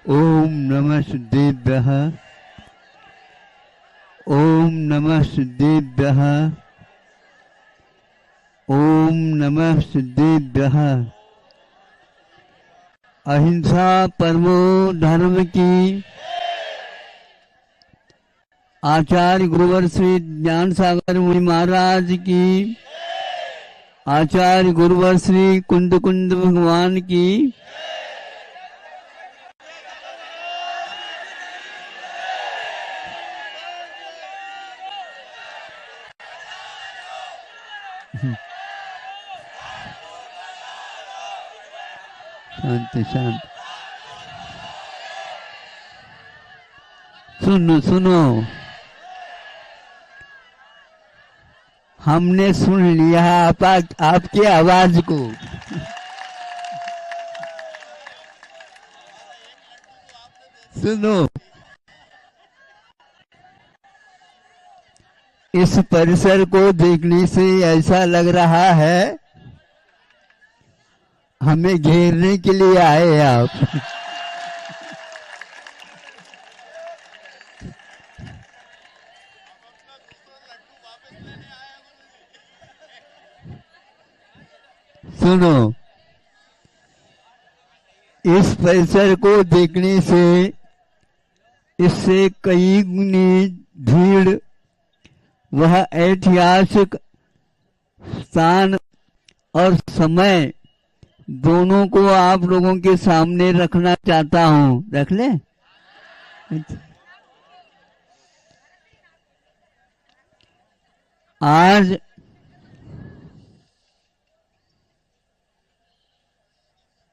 ओम नमः सिद्धेभ्यः। ओम नमः सिद्धेभ्यः। ओम नमः सिद्धेभ्यः। अहिंसा परमो धर्म की। आचार्य गुरुवर श्री ज्ञान सागर मुनि महाराज की। आचार्य गुरुवर श्री कुंद कुंद भगवान की। शांति शांति। सुनो सुनो, हमने सुन लिया आपकी आवाज को। सुनो, इस परिसर को देखने से ऐसा लग रहा है हमें घेरने के लिए आए आप। सुनो, इस परिसर को देखने से इससे कई गुनी भीड़ वह ऐतिहासिक स्थान और समय दोनों को आप लोगों के सामने रखना चाहता हूं। रख ले। आज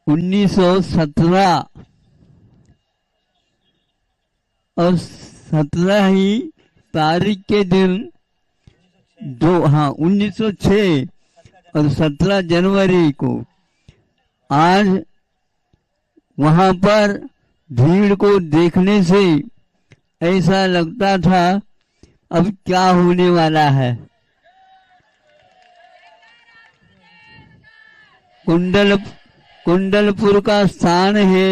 1917 और 17 ही तारीख के दिन 1906 और 17 जनवरी को आज वहां पर भीड़ को देखने से ऐसा लगता था अब क्या होने वाला है। कुंडलपुर का स्थान है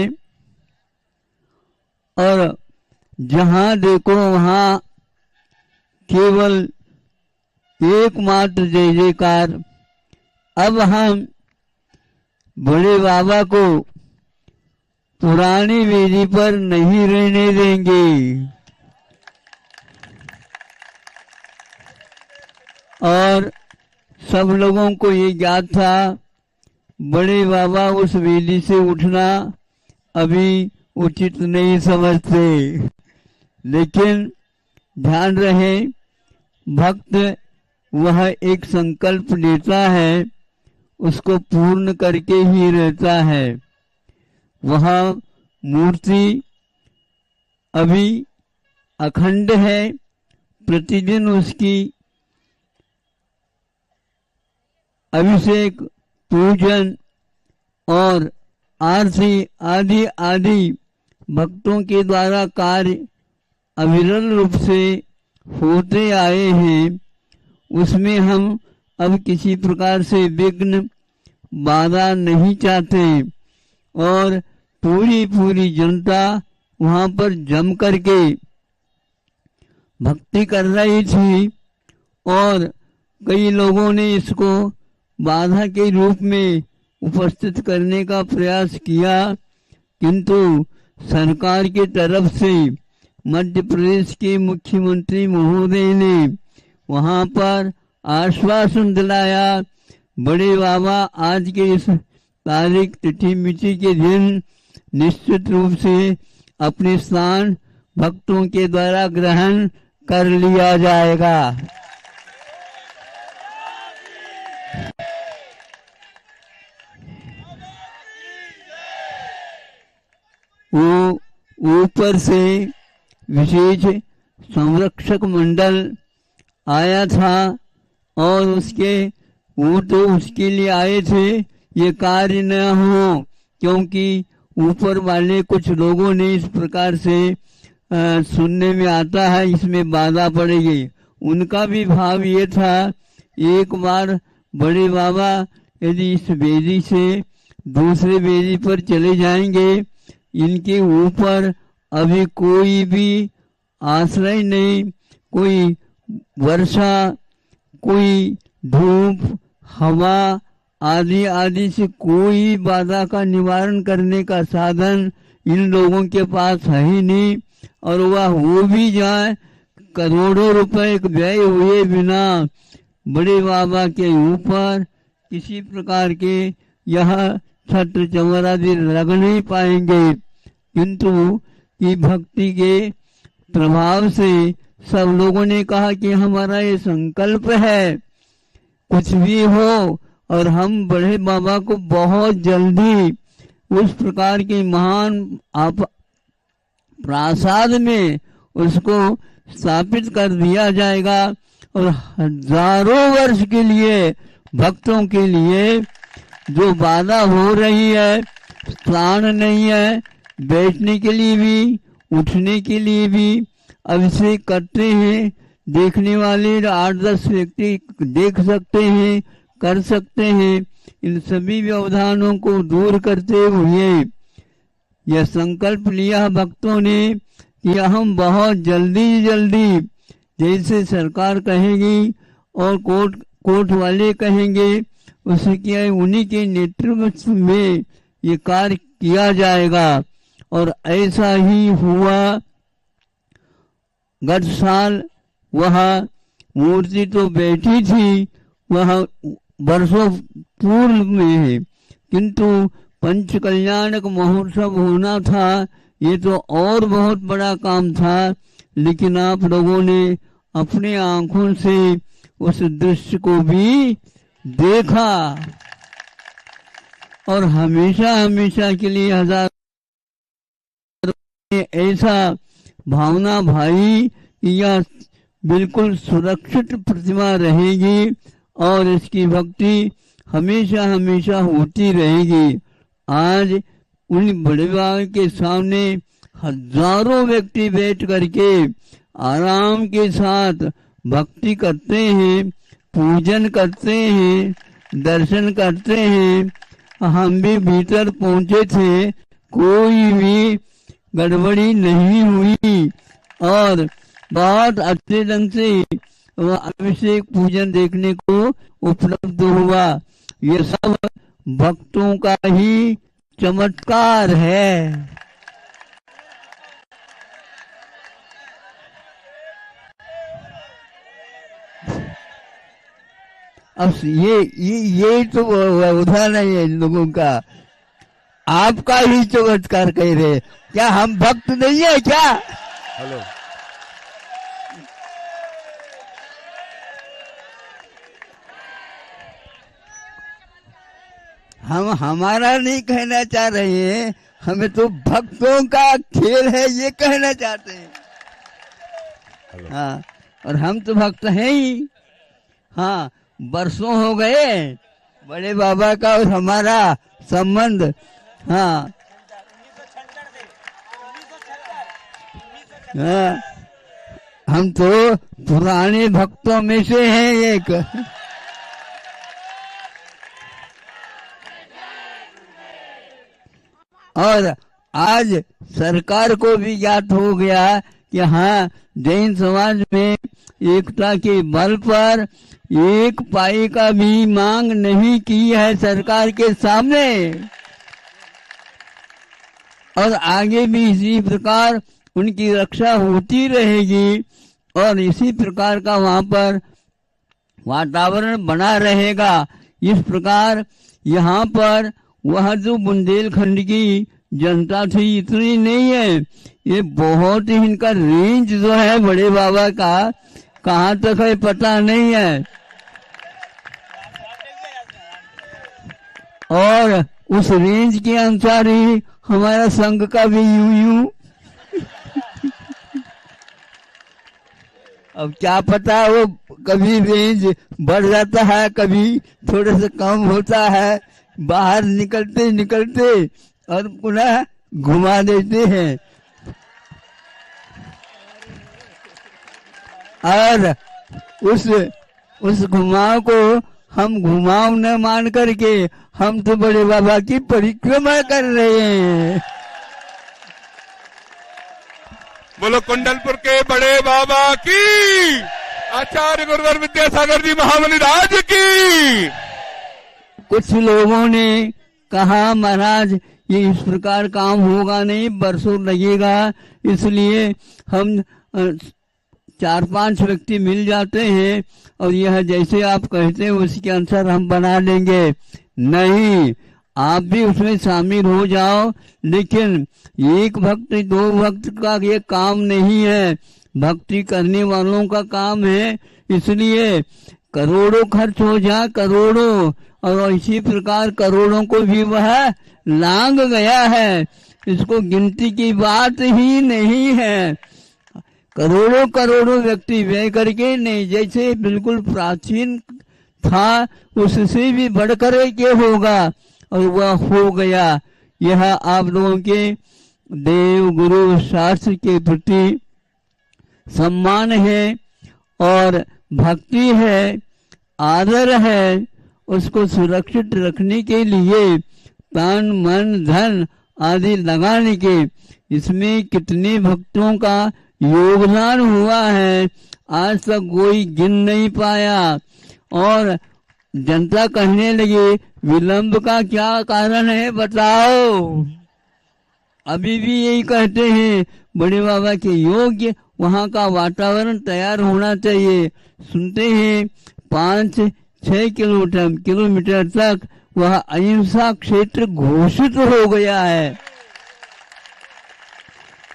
और जहां देखो वहां केवल एकमात्र जय जयकार। अब हम बड़े बाबा को पुरानी वेदी पर नहीं रहने देंगे और सब लोगों को ये ज्ञात था बड़े बाबा उस वेदी से उठना अभी उचित नहीं समझते, लेकिन ध्यान रहे भक्त वह एक संकल्प लेता है उसको पूर्ण करके ही रहता है। वह मूर्ति अभी अखंड है, प्रतिदिन उसकी अभिषेक पूजन और आरती आदि आदि भक्तों के द्वारा कार्य अविरल रूप से होते आए हैं। उसमें हम अब किसी प्रकार से विघ्न बाधा नहीं चाहते और पूरी जनता वहां पर जम करके भक्ति कर रही थी और कई लोगों ने इसको बाधा के रूप में उपस्थित करने का प्रयास किया, किंतु सरकार की तरफ से मध्य प्रदेश के मुख्यमंत्री महोदय ने वहां पर आश्वासन दिलाया बड़े बाबा आज के इस तारीख तिथि मिति के दिन निश्चित रूप से अपने स्थान भक्तों के द्वारा ग्रहण कर लिया जाएगा। वो ऊपर से विशेष संरक्षक मंडल आया था और वो तो उसके लिए आए थे ये कार्य न हो, क्योंकि ऊपर वाले कुछ लोगों ने इस प्रकार से सुनने में आता है इसमें बाधा पड़ेगी। उनका भी भाव ये था एक बार बड़े बाबा यदि इस वेदी से दूसरे बेदी पर चले जाएंगे। इनके ऊपर अभी कोई भी आश्रय नहीं, कोई वर्षा, कोई धूप, हवा आदि आदि से कोई बाधा का निवारण करने का साधन इन लोगों के पास है ही नहीं। और वह हो भी जाए, करोड़ों रुपए व्यय हुए बिना बड़े बाबा के ऊपर किसी प्रकार के यह छत्र चमर आदि लग नहीं पाएंगे। किंतु कि भक्ति के प्रभाव से सब लोगों ने कहा कि हमारा ये संकल्प है, कुछ भी हो और हम बड़े बाबा को बहुत जल्दी उस प्रकार के महान प्रासाद में उसको स्थापित कर दिया जाएगा। और हजारों वर्ष के लिए भक्तों के लिए जो बाधा हो रही है, स्थान नहीं है बैठने के लिए भी, उठने के लिए भी, अभिषेक करते हैं, देखने वाले 8-10 व्यक्ति देख सकते हैं, कर सकते हैं। इन सभी व्यवधानों को दूर करते हुए यह संकल्प लिया भक्तों ने कि हम बहुत जल्दी जल्दी, जैसे सरकार कहेगी और कोर्ट वाले कहेंगे, उसे क्या उन्हीं के नेतृत्व में ये कार्य किया जाएगा। और ऐसा ही हुआ। गत साल वह मूर्ति तो बैठी थी, वह वर्षों पूर्व में है, किंतु पंच कल्याणक महोत्सव होना था, ये तो और बहुत बड़ा काम था। लेकिन आप लोगों ने अपने आंखों से उस दृश्य को भी देखा और हमेशा हमेशा के लिए हजार ऐसा भावना भाई कि यह बिल्कुल सुरक्षित प्रतिमा रहेगी और इसकी भक्ति हमेशा हमेशा होती रहेगी। आज उन बड़े बाबा के सामने हजारों व्यक्ति बैठ करके आराम के साथ भक्ति करते हैं, पूजन करते हैं, दर्शन करते हैं। हम भी भीतर पहुंचे थे, कोई भी गड़बड़ी नहीं हुई और बहुत अच्छे ढंग से वह अभिषेक पूजन देखने को उपलब्ध हुआ। ये सब भक्तों का ही चमत्कार है। अब ये तो उदाहरण है इन लोगों का, आपका ही चमत्कार कह रहे। क्या हम भक्त नहीं है क्या? हेलो, हम हमारा नहीं कहना चाह रहे हैं, हमें तो भक्तों का खेल है ये कहना चाहते हैं। हाँ, और हम तो भक्त हैं ही। हाँ, बरसों हो गए बड़े बाबा का और हमारा संबंध। हाँ, हाँ, हम तो पुराने भक्तों में से हैं एक। और आज सरकार को भी ज्ञात हो गया कि हाँ, जैन समाज में एकता के बल पर एक पाई का भी मांग नहीं की है सरकार के सामने। और आगे भी इसी प्रकार उनकी रक्षा होती रहेगी और इसी प्रकार का वहां पर वातावरण बना रहेगा। इस प्रकार यहाँ पर वह जो बुंदेलखंड की जनता थी इतनी नहीं है, ये बहुत ही इनका रेंज जो है बड़े बाबा का कहाँ तक है पता नहीं है। और उस रेंज के अनुसार ही हमारा संघ का भी यूं अब क्या पता, वो कभी रेंज बढ़ जाता है, कभी थोड़ा सा कम होता है, बाहर निकलते निकलते और पुनः घुमा देते हैं। और उस घुमाव को हम घुमाव न मान करके हम तो बड़े बाबा की परिक्रमा कर रहे हैं। बोलो कुंडलपुर के बड़े बाबा की, आचार्य गुरुवर विद्यासागर जी महाबली राज की। कुछ लोगों ने कहा महाराज ये इस प्रकार काम होगा नहीं, बरसों लगेगा, इसलिए हम 4-5 व्यक्ति मिल जाते हैं और यह जैसे आप कहते हैं उसके अनुसार हम बना लेंगे। नहीं, आप भी उसमें शामिल हो जाओ, लेकिन एक भक्त 2 भक्त का ये काम नहीं है, भक्ति करने वालों का काम है। इसलिए करोड़ों खर्च हो जाए, करोड़ों, और इसी प्रकार करोड़ों को भी वह लांग गया है। इसको गिनती की बात ही नहीं है। करोड़ों करोड़ों व्यक्ति व्यय करके नहीं, जैसे बिल्कुल प्राचीन था उससे भी बढ़कर के होगा, और वह हो गया। यह आप लोगों के देव गुरु शास्त्र के प्रति सम्मान है और भक्ति है, आदर है। उसको सुरक्षित रखने के लिए तन मन धन आदि लगाने के, इसमें कितने भक्तों का योगदान हुआ है आज तक कोई गिन नहीं पाया। और जनता कहने लगी विलंब का क्या कारण है बताओ। अभी भी यही कहते हैं बड़े बाबा के योग्य वहाँ का वातावरण तैयार होना चाहिए। सुनते हैं 5-6 किलोमीटर तक वह अहिंसा क्षेत्र घोषित हो गया है।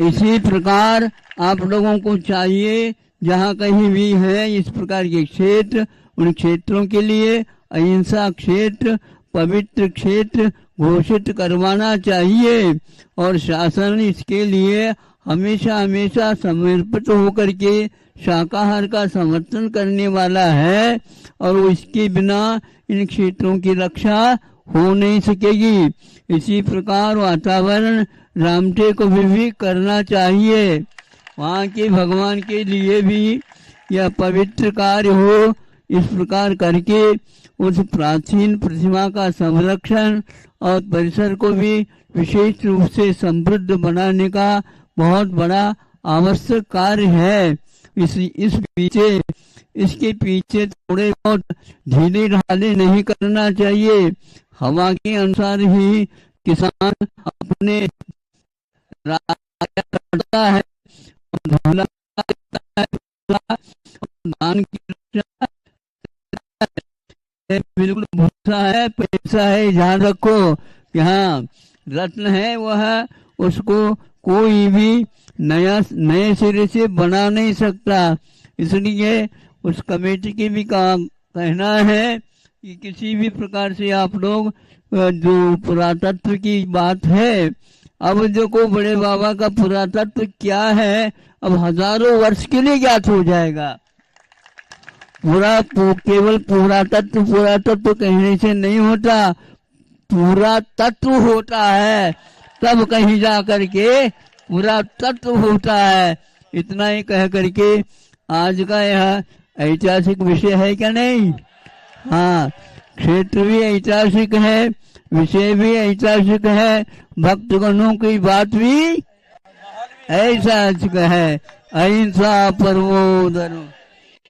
इसी प्रकार आप लोगों को चाहिए जहाँ कहीं भी है इस प्रकार के क्षेत्र, उन क्षेत्रों के लिए अहिंसा क्षेत्र, पवित्र क्षेत्र घोषित करवाना चाहिए। और शासन इसके लिए हमेशा हमेशा समर्पित होकर के शाकाहार का समर्थन करने वाला है, और इसके बिना इन क्षेत्रों की रक्षा हो नहीं सकेगी। इसी प्रकार वातावरण रामटे को भी करना चाहिए। वहाँ के भगवान के लिए भी यह पवित्र कार्य हो, इस प्रकार करके उस प्राचीन प्रतिमा का संरक्षण और परिसर को भी विशेष रूप से समृद्ध बनाने का बहुत बड़ा आवश्यक कार्य है। इसके पीछे थोड़े बहुत ढीले ढाले नहीं करना चाहिए। हवा के अनुसार ही किसान अपने करता है, धान की बिल्कुल भूसा है, पैसा है, ध्यान रखो। यहाँ रत्न है वह, उसको कोई भी नए सिरे से बना नहीं सकता। इसलिए उस कमेटी की भी कहना है कि किसी भी प्रकार से आप लोग जो पुरातत्व की बात है, अब देखो बड़े बाबा का पुरातत्व क्या है, अब हजारों वर्ष के लिए ज्ञात हो जाएगा। केवल पुरातत्व कहने से नहीं होता, पूरा तत्व होता है, तब कहीं जा करके पूरा तत्व होता है। इतना ही कह करके आज का यह ऐतिहासिक विषय है क्या नहीं? हाँ, क्षेत्र भी ऐतिहासिक है, विषय भी ऐतिहासिक है, भक्तगणों की बात भी ऐतिहासिक है। अहिंसा परमो धर्म।